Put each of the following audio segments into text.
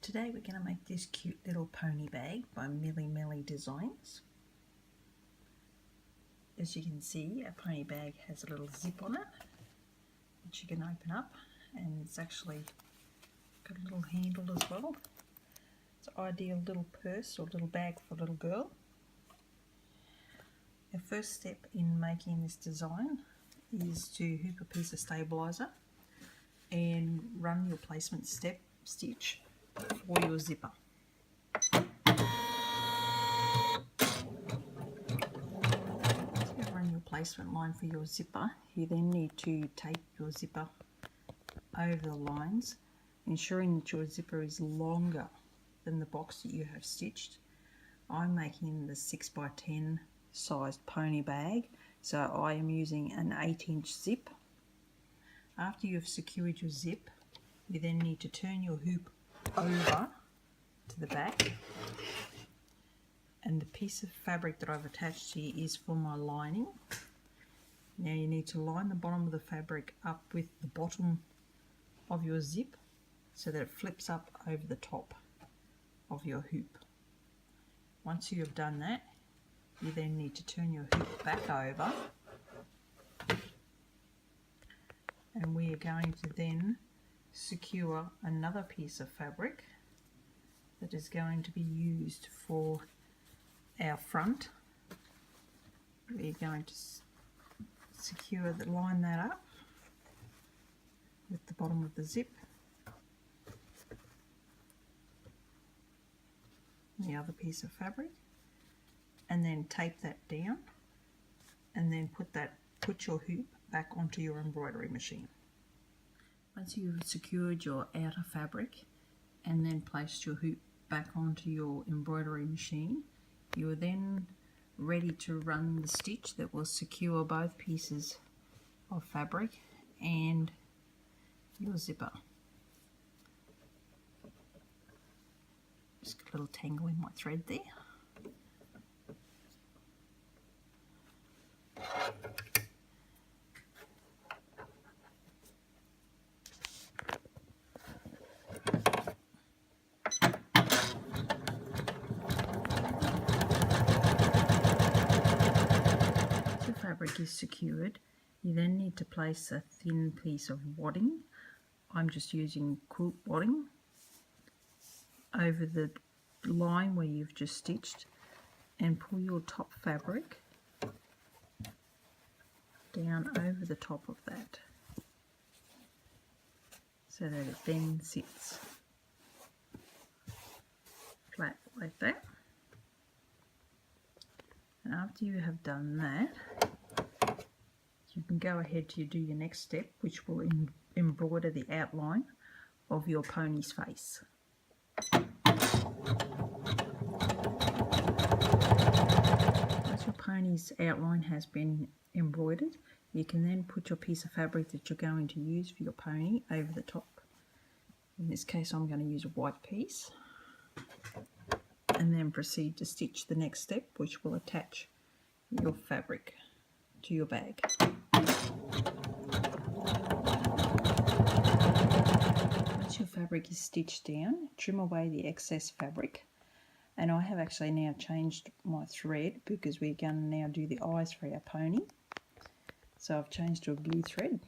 Today we're going to make this cute little pony bag by Millie Designs. As you can see, a pony bag has a little zip on it which you can open up, and it's actually got a little handle as well. It's an ideal little purse or little bag for a little girl. The first step in making this design is to hoop a piece of stabilizer and run your placement stitch for your zipper. So run your placement line for your zipper. You then need to tape your zipper over the lines, ensuring that your zipper is longer than the box that you have stitched. I'm making the 6x10 sized pony bag, so I am using an 8-inch zip. After you've secured your zip, you then need to turn your hoop over to the back, and the piece of fabric that I've attached here is for my lining. Now you need to line the bottom of the fabric up with the bottom of your zip so that it flips up over the top of your hoop. Once you have done that, you then need to turn your hoop back over, and we are going to then secure another piece of fabric that is going to be used for our front. We're going to line that up with the bottom of the zip, the other piece of fabric, and then tape that down, and then put your hoop back onto your embroidery machine. Once you've secured your outer fabric and then placed your hoop back onto your embroidery machine, you are then ready to run the stitch that will secure both pieces of fabric and your zipper. Just got a little tangle in my thread there. Fabric is secured, you then need to place a thin piece of wadding. I'm just using quilt wadding over the line where you've just stitched, and pull your top fabric down over the top of that so that it then sits flat like that. And after you have done that, you can go ahead to do your next step, which will embroider the outline of your pony's face. Once your pony's outline has been embroidered, you can then put your piece of fabric that you're going to use for your pony over the top. In this case, I'm going to use a white piece, and then proceed to stitch the next step, which will attach your fabric to your bag. Once your fabric is stitched down, trim away the excess fabric, and I have actually now changed my thread because we're going to now do the eyes for our pony. So I've changed to a blue thread.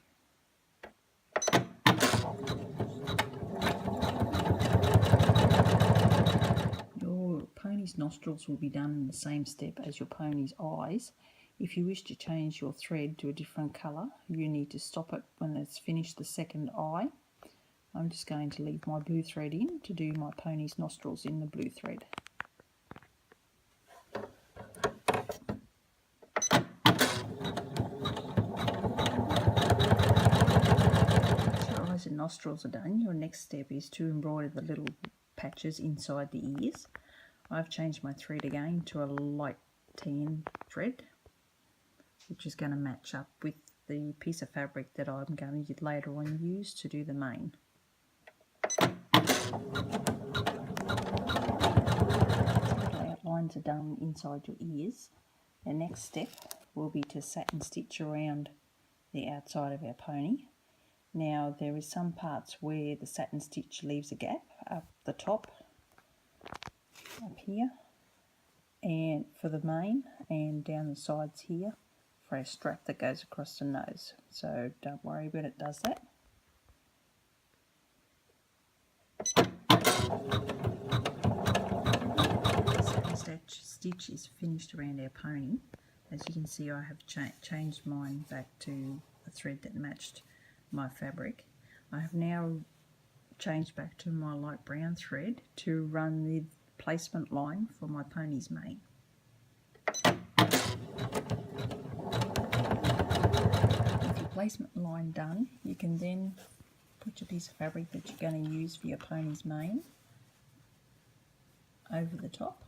Your pony's nostrils will be done in the same step as your pony's eyes. If you wish to change your thread to a different colour, you need to stop it when it's finished the second eye. I'm just going to leave my blue thread in to do my pony's nostrils in the blue thread. Once your eyes and nostrils are done, your next step is to embroider the little patches inside the ears. I've changed my thread again to a light tan thread, which is going to match up with the piece of fabric that I'm going to later on use to do the mane. The outlines are done inside your ears. The next step will be to satin stitch around the outside of our pony, Now there is some parts where the satin stitch leaves a gap up the top, up here, and for the mane, and down the sides here for a strap that goes across the nose. So don't worry when it does that. The satin stitch is finished around our pony. As you can see, I have changed mine back to a thread that matched my fabric. I have now changed back to my light brown thread to run the placement line for my pony's mane. With your placement line done, you can then put your piece of fabric that you're going to use for your pony's mane over the top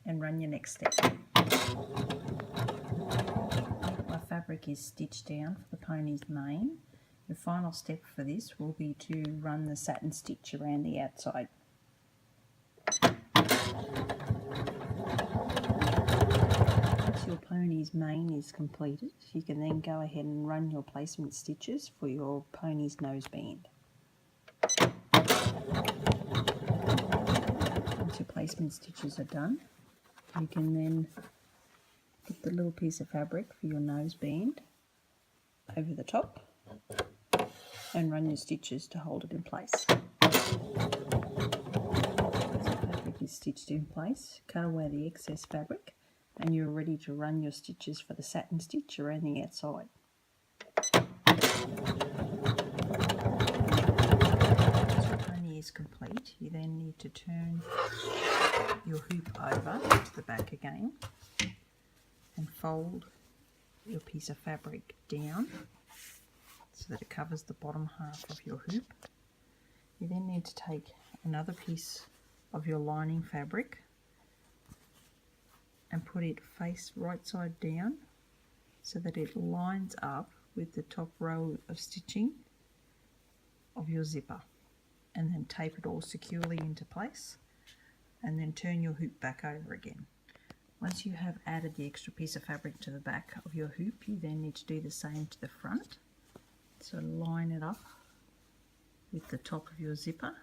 and run your next step. My fabric is stitched down for the pony's mane. The final step for this will be to run the satin stitch around the outside. Once your pony's mane is completed, you can then go ahead and run your placement stitches for your pony's noseband. Once your placement stitches are done, you can then put the little piece of fabric for your noseband over the top and run your stitches to hold it in place. Once the fabric is stitched in place, cut away the excess fabric and you're ready to run your stitches for the satin stitch around the outside. Once your pony is complete, you then need to turn your hoop over to the back again and fold your piece of fabric down so that it covers the bottom half of your hoop. You then need to take another piece of your lining fabric and put it face right side down so that it lines up with the top row of stitching of your zipper, and then tape it all securely into place and then turn your hoop back over again. Once you have added the extra piece of fabric to the back of your hoop, you then need to do the same to the front. So line it up with the top of your zipper,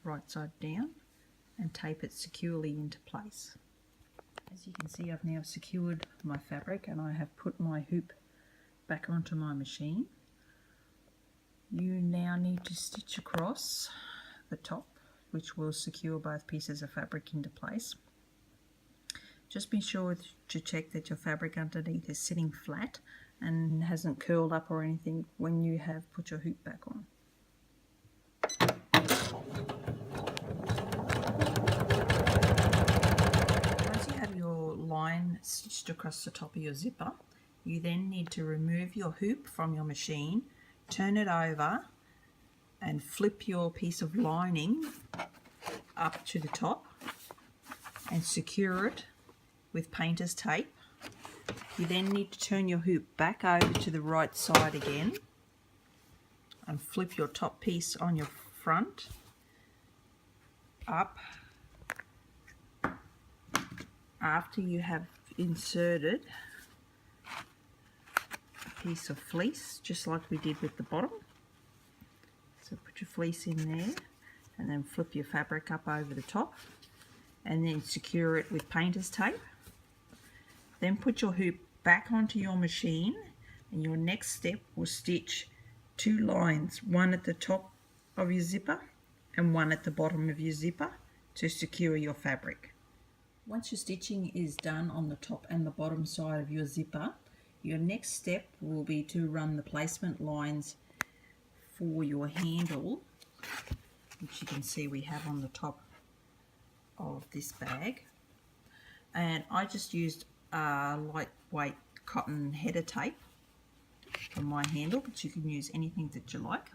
right side down, and tape it securely into place. As you can see, I've now secured my fabric and I have put my hoop back onto my machine. You now need to stitch across the top, which will secure both pieces of fabric into place. Just be sure to check that your fabric underneath is sitting flat and hasn't curled up or anything when you have put your hoop back on. Once you have your line stitched across the top of your zipper, you then need to remove your hoop from your machine, turn it over and flip your piece of lining up to the top and secure it with painter's tape. You then need to turn your hoop back over to the right side again and flip your top piece on your front up. After you have inserted a piece of fleece, just like we did with the bottom. So put your fleece in there and then flip your fabric up over the top and then secure it with painter's tape. Then put your hoop back onto your machine and your next step will stitch 2 lines, one at the top of your zipper and one at the bottom of your zipper to secure your fabric. Once your stitching is done on the top and the bottom side of your zipper, your next step will be to run the placement lines for your handle, which you can see we have on the top of this bag. And I just used lightweight cotton header tape for my handle, but you can use anything that you like.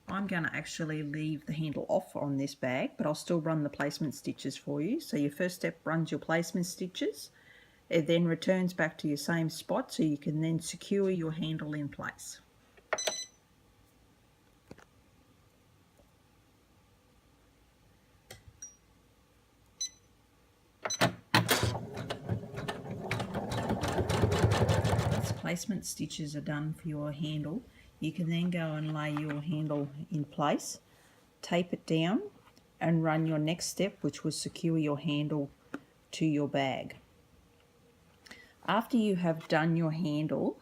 I'm going to actually leave the handle off on this bag, but I'll still run the placement stitches for you. So your first step runs your placement stitches, it then returns back to your same spot so you can then secure your handle in place. placement stitches are done for your handle, you can then go and lay your handle in place, tape it down, and run your next step, which will secure your handle to your bag. After you have done your handle,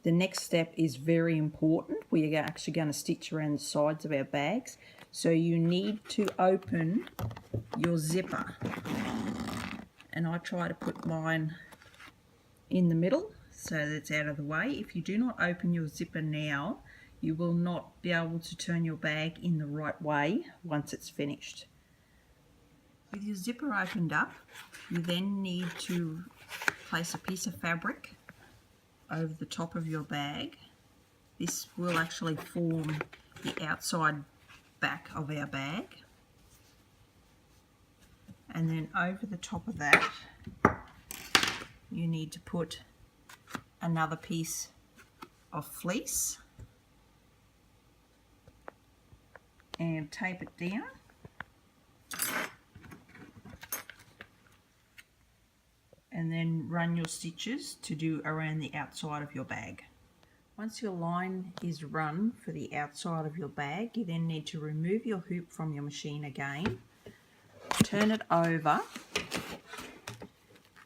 the next step is very important. We are actually going to stitch around the sides of our bags. So you need to open your zipper. And I try to put mine in the middle so that it's out of the way. If you do not open your zipper now, you will not be able to turn your bag in the right way once it's finished. With your zipper opened up, you then need to place a piece of fabric over the top of your bag. This will actually form the outside back of our bag. And then over the top of that, you need to put another piece of fleece and tape it down. And then run your stitches to do around the outside of your bag. Once your line is run for the outside of your bag, you then need to remove your hoop from your machine again, turn it over,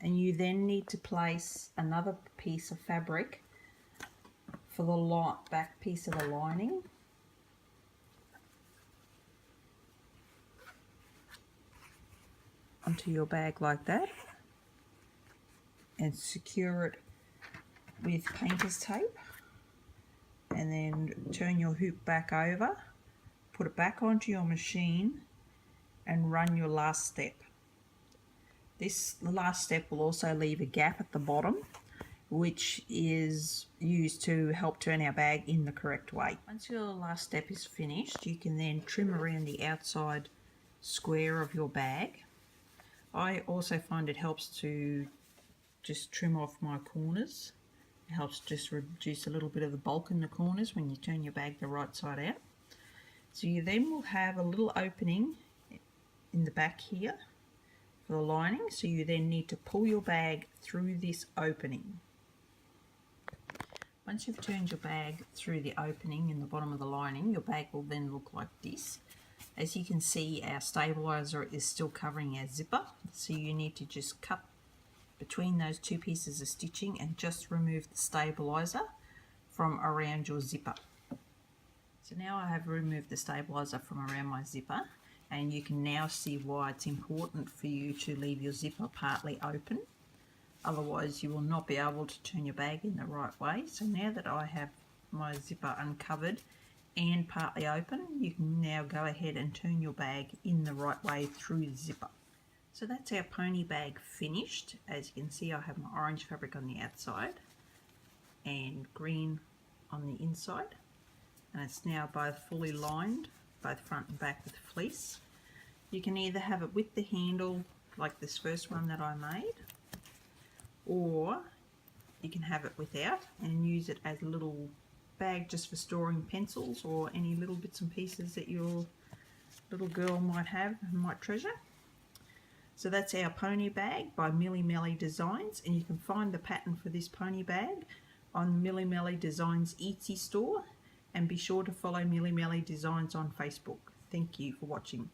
and you then need to place another piece of fabric for the back piece of the lining. Onto your bag like that, and secure it with painter's tape, and then turn your hoop back over, put it back onto your machine, and run your last step. This last step will also leave a gap at the bottom, which is used to help turn our bag in the correct way. Once your last step is finished, you can then trim around the outside square of your bag. I also find it helps to just trim off my corners. It helps just reduce a little bit of the bulk in the corners when you turn your bag the right side out. So you then will have a little opening in the back here for the lining, so you then need to pull your bag through this opening. Once you've turned your bag through the opening in the bottom of the lining, your bag will then look like this. As you can see, our stabilizer is still covering our zipper, so you need to just cut between those two pieces of stitching and just remove the stabilizer from around your zipper. So now I have removed the stabilizer from around my zipper, and you can now see why it's important for you to leave your zipper partly open. Otherwise you will not be able to turn your bag in the right way. So now that I have my zipper uncovered and partly open, you can now go ahead and turn your bag in the right way through the zipper. So that's our pony bag finished. As you can see, I have my orange fabric on the outside and green on the inside, and it's now both fully lined, both front and back, with fleece. You can either have it with the handle like this first one that I made, or you can have it without and use it as a little bag just for storing pencils or any little bits and pieces that your little girl might have and might treasure. So that's our pony bag by Millie Melly Designs, and you can find the pattern for this pony bag on Millie Melly Designs Etsy store, and be sure to follow Millie Melly Designs on Facebook. Thank you for watching.